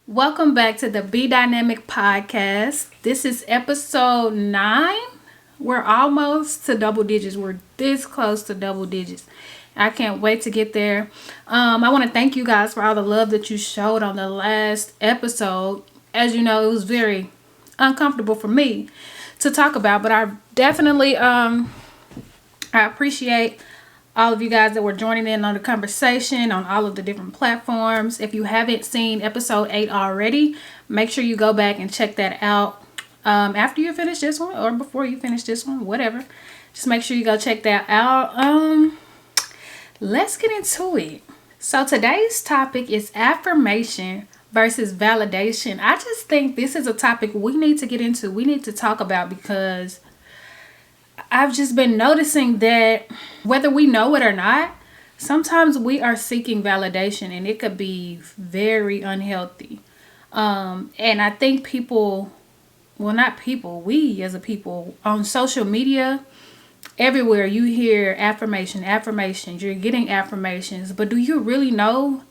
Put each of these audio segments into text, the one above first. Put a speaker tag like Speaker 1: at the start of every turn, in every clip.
Speaker 1: Welcome back to the Be Dynamic podcast. This is episode 9. We're almost to double digits. We're this close to double digits. I can't wait to get there. I want to thank you guys for all the love that you showed on the last episode. As you know, it was very uncomfortable for me to talk about, but I definitely I appreciate all of you guys that were joining in on the conversation on all of the different platforms. If you haven't seen episode 8 already, make sure you go back and check that out after you finish this one or before you finish this one, whatever. Just make sure you go check that out. Let's get into it. So today's topic is affirmation versus validation. I just think this is a topic we need to get into. We need to talk about because I've just been noticing that whether we know it or not, sometimes we are seeking validation and it could be very unhealthy. And I think we as a people on social media, everywhere you hear affirmations, you're getting affirmations. But do you really know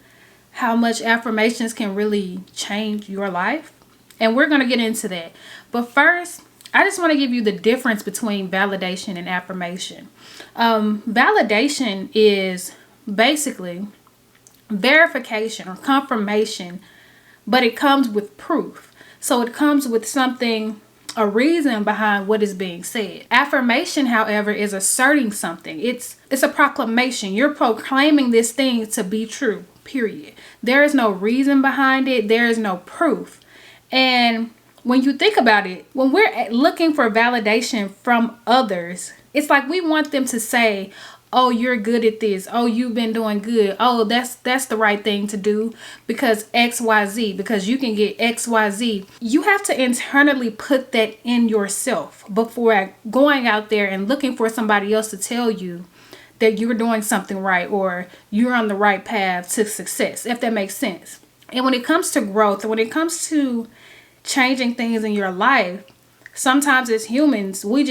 Speaker 1: how much affirmations can really change your life? And we're going to get into that. But first, I just want to give you the difference between validation and affirmation. Validation is basically verification or confirmation, but it comes with proof. So it comes with something, a reason behind what is being said. Affirmation, however, is asserting something. It's a proclamation. You're proclaiming this thing to be true, period. There is no reason behind it. There is no proof. And when you think about it, when we're looking for validation from others, it's like we want them to say, oh, you're good at this. Oh, you've been doing good. Oh, that's the right thing to do because XYZ, because you can get XYZ. You have to internally put that in yourself before going out there and looking for somebody else to tell you that you're doing something right or you're on the right path to success, if that makes sense. And when it comes to growth, when it comes to changing things in your life, sometimes as humans, we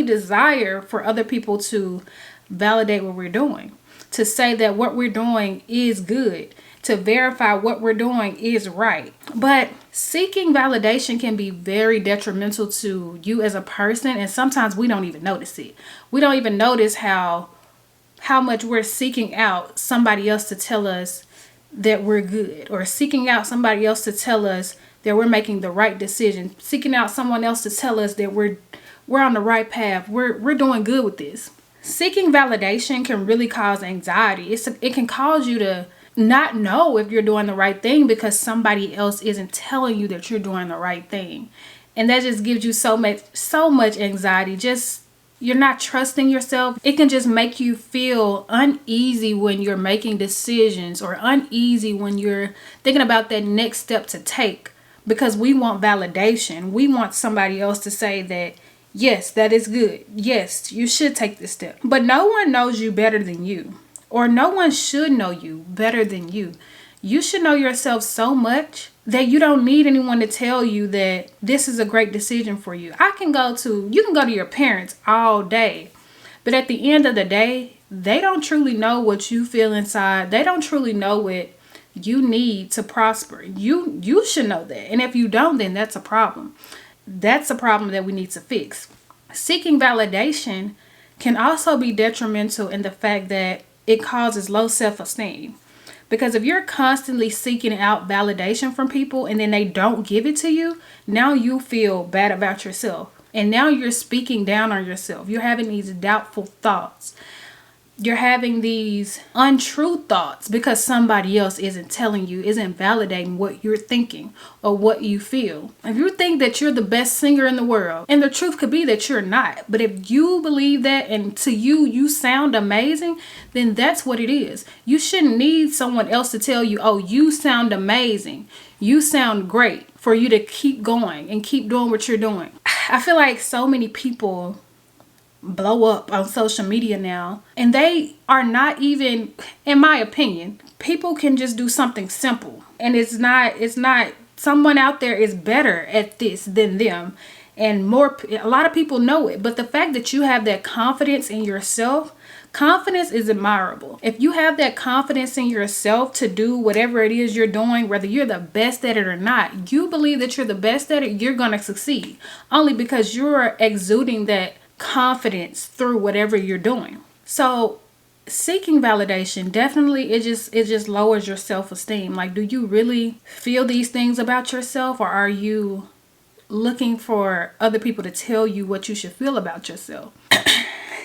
Speaker 1: desire for other people to validate what we're doing, to say that what we're doing is good, to verify what we're doing is right. But seeking validation can be very detrimental to you as a person, and sometimes we don't even notice it. We don't even notice how much we're seeking out somebody else to tell us that we're good, or seeking out somebody else to tell us that we're making the right decision, seeking out someone else to tell us that we're on the right path, we're doing good with this. Seeking validation can really cause anxiety. It can cause you to not know if you're doing the right thing because somebody else isn't telling you that you're doing the right thing, and that just gives you so much anxiety. You're not trusting yourself. It can just make you feel uneasy when you're making decisions, or uneasy when you're thinking about that next step to take, because we want validation. We want somebody else to say that, yes, that is good. Yes, you should take this step. But no one knows you better than you, or no one should know you better than you. You should know yourself so much that you don't need anyone to tell you that this is a great decision for you. You can go to your parents all day, but at the end of the day, they don't truly know what you feel inside. They don't truly know what you need to prosper. You should know that. And if you don't, then that's a problem. That's a problem that we need to fix. Seeking validation can also be detrimental in the fact that it causes low self-esteem. Because if you're constantly seeking out validation from people and then they don't give it to you, now you feel bad about yourself. And now you're speaking down on yourself. You're having these doubtful thoughts. You're having these untrue thoughts because somebody else isn't telling you, isn't validating what you're thinking or what you feel. If you think that you're the best singer in the world, and the truth could be that you're not, but if you believe that and to you sound amazing, then that's what it is. You shouldn't need someone else to tell you, oh, you sound amazing, you sound great, for you to keep going and keep doing what you're doing. I feel like so many people blow up on social media now, and they are not even, in my opinion, people can just do something simple, and it's not someone out there is better at this than them, And a lot of people know it, but the fact that you have that confidence in yourself, confidence is admirable. If you have that confidence in yourself to do whatever it is you're doing, whether you're the best at it or not, you believe that you're the best at it, you're going to succeed. Only because you're exuding that confidence through whatever you're doing. So seeking validation, definitely it just lowers your self-esteem. Like, do you really feel these things about yourself, or are you looking for other people to tell you what you should feel about yourself?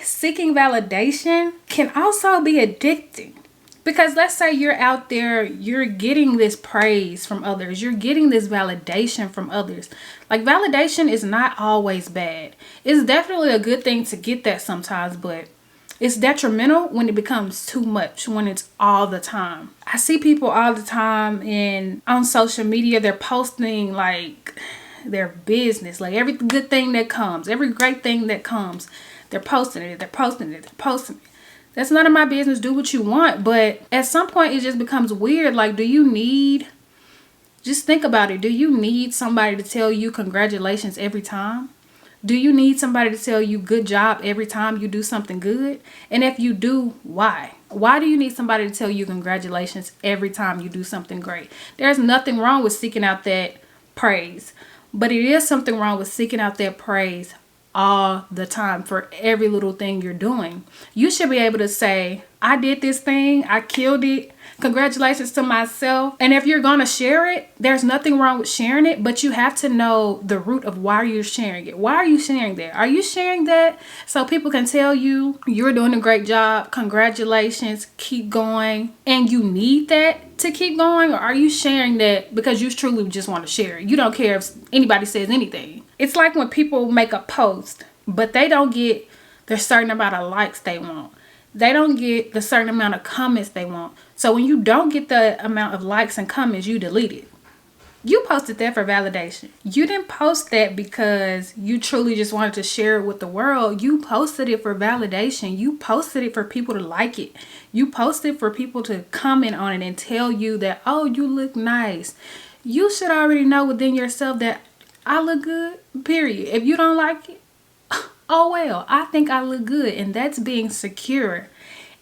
Speaker 1: Seeking validation can also be addicting, because let's say you're out there, you're getting this praise from others, you're getting this validation from others. Like, validation is not always bad. It's definitely a good thing to get that sometimes, but it's detrimental when it becomes too much, when it's all the time. I see people all the time on social media, they're posting like their business, like every good thing that comes, every great thing that comes, they're posting it, they're posting it, they're posting it. That's none of my business. Do what you want. But at some point it just becomes weird. Like, just think about it. Do you need somebody to tell you congratulations every time? Do you need somebody to tell you good job every time you do something good? And if you do, why? Why do you need somebody to tell you congratulations every time you do something great? There's nothing wrong with seeking out that praise, but it is something wrong with seeking out that praise all the time for every little thing you're doing. You should be able to say, I did this thing, I killed it, congratulations to myself. And if you're gonna share it, there's nothing wrong with sharing it, but you have to know the root of why you're sharing it. Why are you sharing that? Are you sharing that so people can tell you you're doing a great job, congratulations, keep going, and you need that to keep going? Or are you sharing that because you truly just want to share it? You don't care if anybody says anything. It's like when people make a post, but they don't get the certain amount of likes they want. They don't get the certain amount of comments they want. So when you don't get the amount of likes and comments, you delete it. You posted that for validation. You didn't post that because you truly just wanted to share it with the world. You posted it for validation. You posted it for people to like it. You posted it for people to comment on it and tell you that, oh, you look nice. You should already know within yourself that I look good, period. If you don't like it, oh well, I think I look good. And that's being secure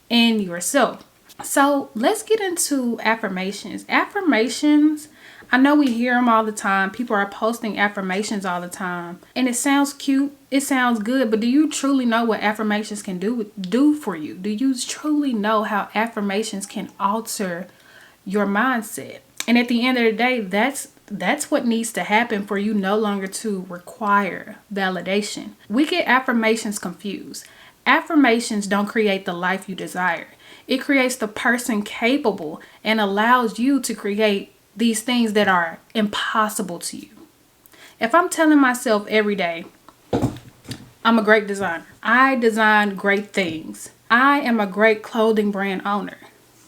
Speaker 1: in yourself. So let's get into affirmations. Affirmations, I know we hear them all the time. People are posting affirmations all the time. And it sounds cute. It sounds good. But do you truly know what affirmations can do for you? Do you truly know how affirmations can alter your mindset? And at the end of the day, that's what needs to happen for you no longer to require validation. We get affirmations confused. Affirmations don't create the life you desire. It creates the person capable and allows you to create these things that are impossible to you. If I'm telling myself every day, I'm a great designer. I design great things. I am a great clothing brand owner.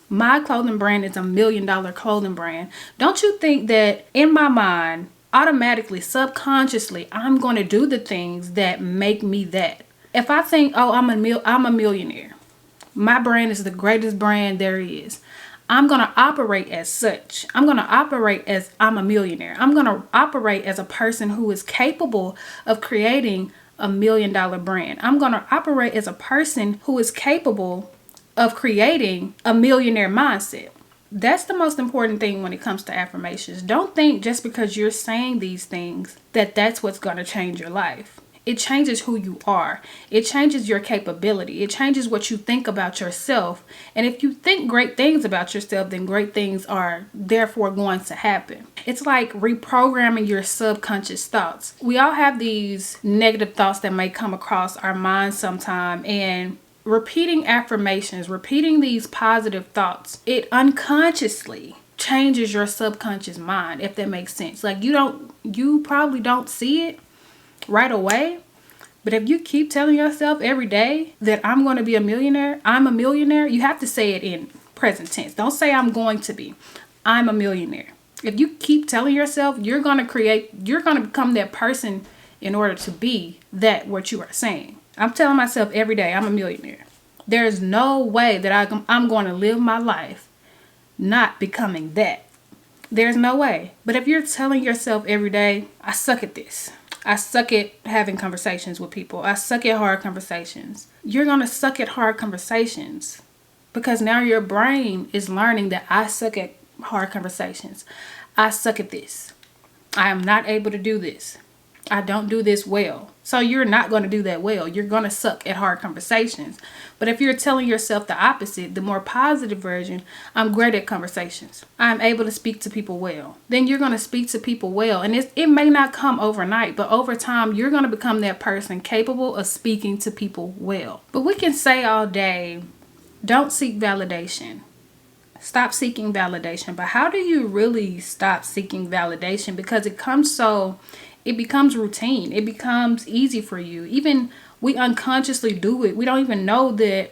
Speaker 1: My clothing brand is $1 million clothing brand. Don't you think that in my mind, automatically, subconsciously, I'm going to do the things that make me that? If I think, oh, I'm a millionaire. My brand is the greatest brand there is. I'm going to operate as such. I'm going to operate as I'm a millionaire. I'm going to operate as a person who is capable of creating $1 million brand. I'm going to operate as a person who is capable of creating a millionaire mindset. That's the most important thing when it comes to affirmations. Don't think just because you're saying these things that that's what's going to change your life. It changes who you are. It changes your capability. It changes what you think about yourself. And if you think great things about yourself, then great things are therefore going to happen. It's like reprogramming your subconscious thoughts. We all have these negative thoughts that may come across our minds sometime, and repeating affirmations, repeating these positive thoughts, it unconsciously changes your subconscious mind, if that makes sense. Like, you probably don't see it right away, but if you keep telling yourself every day that I'm going to be a millionaire, I'm a millionaire, you have to say it in present tense. Don't say I'm going to be. I'm a millionaire. If you keep telling yourself, you're going to become that person in order to be that what you are saying. I'm telling myself every day I'm a millionaire. There's no way that I'm going to live my life not becoming that. There's no way. But if you're telling yourself every day, I suck at this, I suck at having conversations with people. I suck at hard conversations. You're going to suck at hard conversations because now your brain is learning that I suck at hard conversations. I suck at this. I am not able to do this. I don't do this well. So you're not going to do that well. You're going to suck at hard conversations. But if you're telling yourself the opposite, the more positive version, I'm great at conversations. I'm able to speak to people well. Then you're going to speak to people well. And it may not come overnight, but over time, you're going to become that person capable of speaking to people well. But we can say all day, don't seek validation. Stop seeking validation. But how do you really stop seeking validation? Because it becomes routine. It becomes easy for you. Even we unconsciously do it. We don't even know that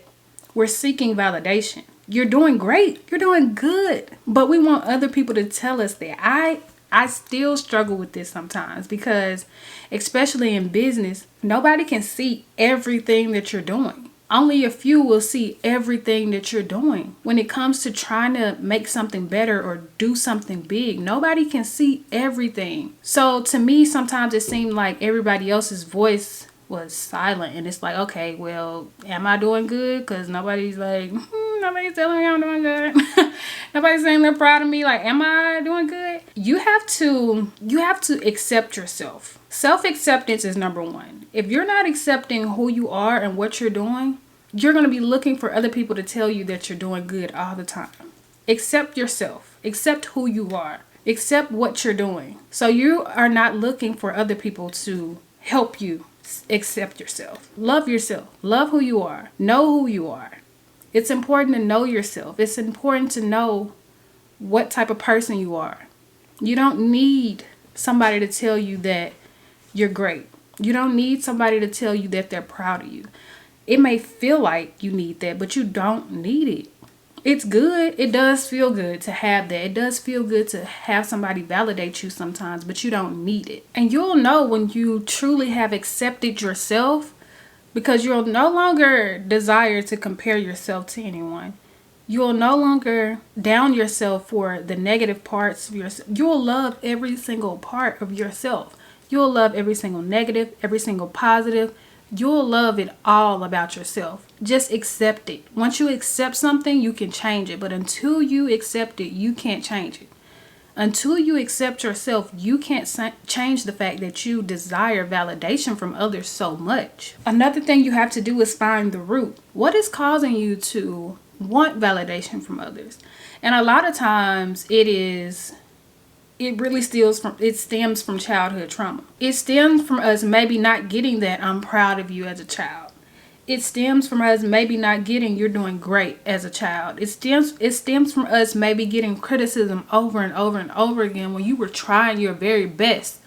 Speaker 1: we're seeking validation. You're doing great. You're doing good. But we want other people to tell us that. I still struggle with this sometimes because, especially in business, nobody can see everything that you're doing. Only a few will see everything that you're doing. When it comes to trying to make something better or do something big, nobody can see everything. So to me, sometimes it seemed like everybody else's voice was silent. And it's like, okay, well, am I doing good? Because nobody's like, nobody's telling me I'm doing good. Nobody's saying they're proud of me. Like, am I doing good? You have to accept yourself. Self-acceptance is number one. If you're not accepting who you are and what you're doing, you're going to be looking for other people to tell you that you're doing good all the time. Accept yourself. Accept who you are. Accept what you're doing. So you are not looking for other people to help you accept yourself. Love yourself. Love who you are. Know who you are. It's important to know yourself. It's important to know what type of person you are. You don't need somebody to tell you that you're great. You don't need somebody to tell you that they're proud of you. It may feel like you need that, but you don't need it. It's good. It does feel good to have that. It does feel good to have somebody validate you sometimes, but you don't need it. And you'll know when you truly have accepted yourself, because you'll no longer desire to compare yourself to anyone. You'll no longer down yourself for the negative parts of yourself. You'll love every single part of yourself. You'll love every single negative, every single positive. You'll love it all about yourself. Just accept it. Once you accept something, you can change it. But until you accept it, you can't change it. Until you accept yourself, you can't change the fact that you desire validation from others so much. Another thing you have to do is find the root. What is causing you to want validation from others? And a lot of times it stems from childhood trauma. It stems from us maybe not getting that I'm proud of you as a child. It stems from us maybe not getting you're doing great as a child. It stems from us maybe getting criticism over and over and over again when you were trying your very best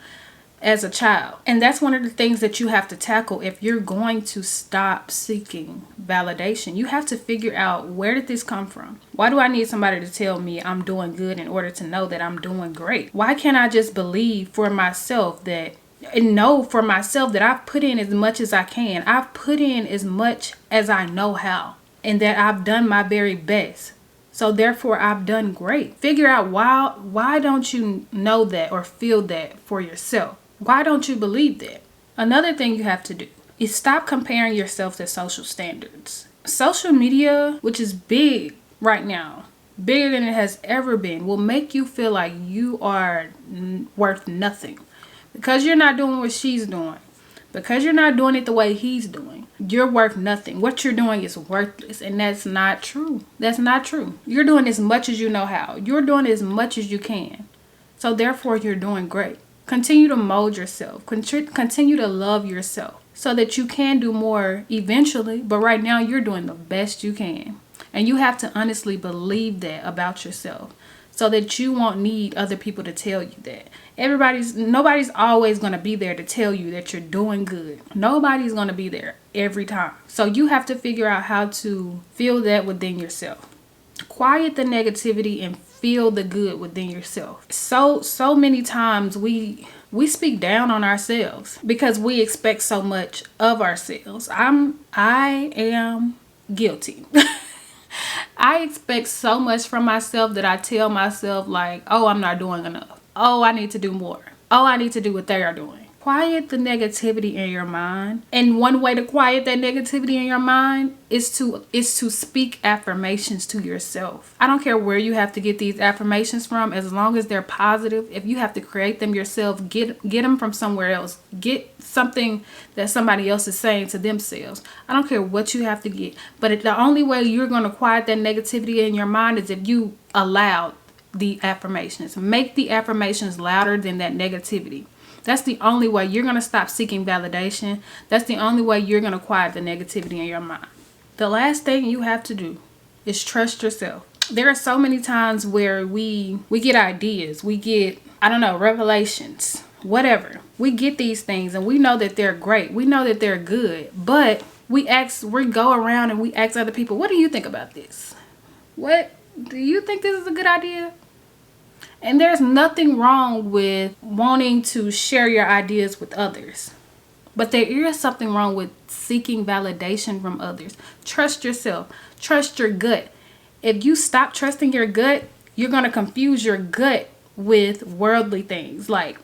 Speaker 1: as a child. And that's one of the things that you have to tackle if you're going to stop seeking validation. You have to figure out, where did this come from? Why do I need somebody to tell me I'm doing good in order to know that I'm doing great? Why can't I just believe for myself and know for myself that I've put in as much as I can? I've put in as much as I know how, and that I've done my very best. So therefore, I've done great. Figure out why don't you know that or feel that for yourself? Why don't you believe that? Another thing you have to do is stop comparing yourself to social standards. Social media, which is big right now, bigger than it has ever been, will make you feel like you are worth nothing. Because you're not doing what she's doing. Because you're not doing it the way he's doing. You're worth nothing. What you're doing is worthless. And that's not true. That's not true. You're doing as much as you know how. You're doing as much as you can. So therefore, you're doing great. Continue to mold yourself. Continue to love yourself so that you can do more eventually. But right now, you're doing the best you can. And you have to honestly believe that about yourself so that you won't need other people to tell you that. Nobody's always going to be there to tell you that you're doing good. Nobody's going to be there every time. So you have to figure out how to feel that within yourself. Quiet the negativity and feel the good within yourself. So many times we speak down on ourselves because we expect so much of ourselves. I am guilty. I expect so much from myself that I tell myself like, oh, I'm not doing enough. Oh, I need to do more. Oh, I need to do what they are doing. quiet the negativity in your mind. And one way to quiet that negativity in your mind is to speak affirmations to yourself. I don't care where you have to get these affirmations from, as long as they're positive. If you have to create them yourself, get them from somewhere else. Get something that somebody else is saying to themselves. I don't care what you have to get. But the only way you're going to quiet that negativity in your mind is if you allow the affirmations. Make the affirmations louder than that negativity. That's the only way you're going to stop seeking validation. That's the only way you're going to quiet the negativity in your mind. The last thing you have to do is trust yourself. There are so many times where we get ideas. We get, revelations, whatever. We get these things and we know that they're great. We know that they're good. But we go around and we ask other people, what do you think about this? What? Do you think this is a good idea? And there's nothing wrong with wanting to share your ideas with others. But there is something wrong with seeking validation from others. Trust yourself. Trust your gut. If you stop trusting your gut, you're going to confuse your gut with worldly things. Like,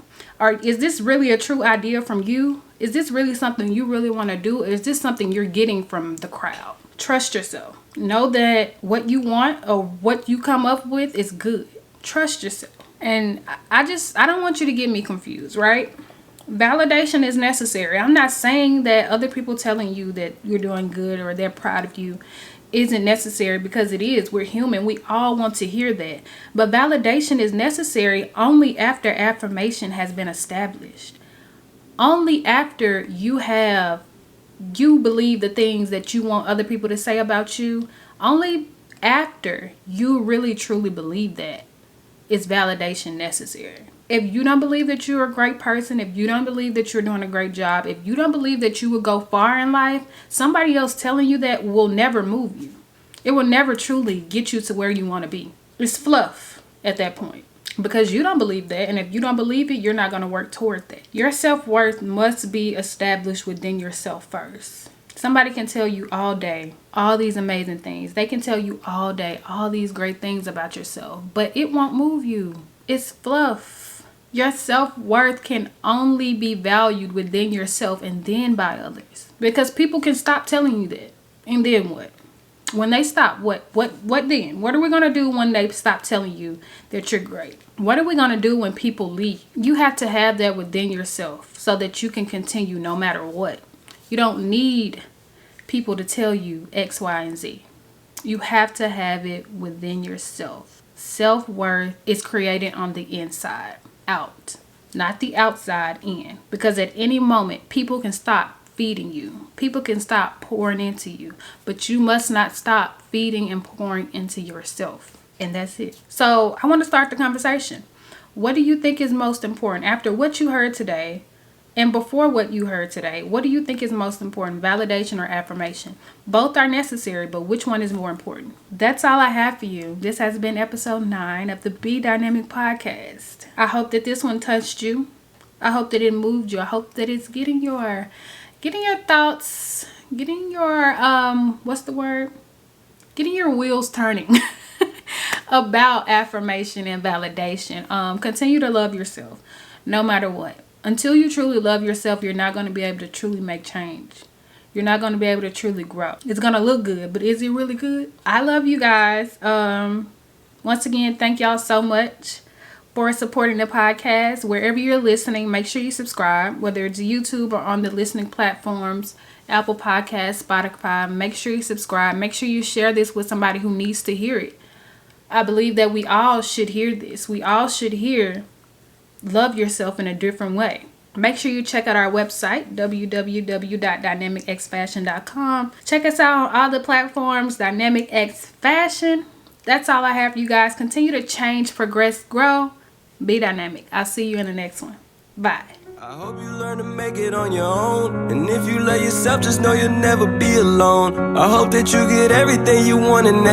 Speaker 1: is this really a true idea from you? Is this really something you really want to do? Or is this something you're getting from the crowd? Trust yourself. Know that what you want or what you come up with is good. Trust yourself. And I don't want you to get me confused, right? Validation is necessary. I'm not saying that other people telling you that you're doing good or they're proud of you isn't necessary, because it is. We're human. We all want to hear that. But validation is necessary only after affirmation has been established. Only after you believe the things that you want other people to say about you. Only after you really truly believe that is validation necessary. If you don't believe that you're a great person, if you don't believe that you're doing a great job, if you don't believe that you will go far in life, somebody else telling you that will never move you. It will never truly get you to where you want to be. It's fluff at that point, because you don't believe that. And if you don't believe it, you're not going to work toward that. Your self-worth must be established within yourself first. Somebody can tell you all day all these amazing things. They can tell you all day all these great things about yourself, but it won't move you. It's fluff. Your self-worth can only be valued within yourself and then by others. Because people can stop telling you that. And then what? When they stop, what then? What are we going to do when they stop telling you that you're great? What are we going to do when people leave? You have to have that within yourself so that you can continue no matter what. You don't need people to tell you X, Y, and Z. You have to have it within yourself. Self-worth is created on the inside out, not the outside in. Because at any moment, people can stop feeding you. People can stop pouring into you. But you must not stop feeding and pouring into yourself. And that's it. So I want to start the conversation. What do you think is most important after what you heard today? And before what you heard today, what do you think is most important, validation or affirmation? Both are necessary, but which one is more important? That's all I have for you. This has been episode 9 of the Be Dynamic podcast. I hope that this one touched you. I hope that it moved you. I hope that it's getting your thoughts, getting your, getting your wheels turning about affirmation and validation. Continue to love yourself no matter what. Until you truly love yourself, you're not going to be able to truly make change. You're not going to be able to truly grow. It's going to look good, but is it really good? I love you guys. Once again, thank y'all so much for supporting the podcast. Wherever you're listening, make sure you subscribe, whether it's YouTube or on the listening platforms, Apple Podcasts, Spotify. Make sure you subscribe. Make sure you share this with somebody who needs to hear it. I believe that we all should hear this. We all should hear love yourself in a different way. Make sure you check out our website, www.dynamicxfashion.com. Check us out on all the platforms, Dynamic X Fashion. That's all I have for you guys. Continue to change, progress, grow. Be dynamic. I'll see you in the next one. Bye.
Speaker 2: I hope you learn to make it on your own. And if you love yourself, just know you'll never be alone. I hope that you get everything you want and that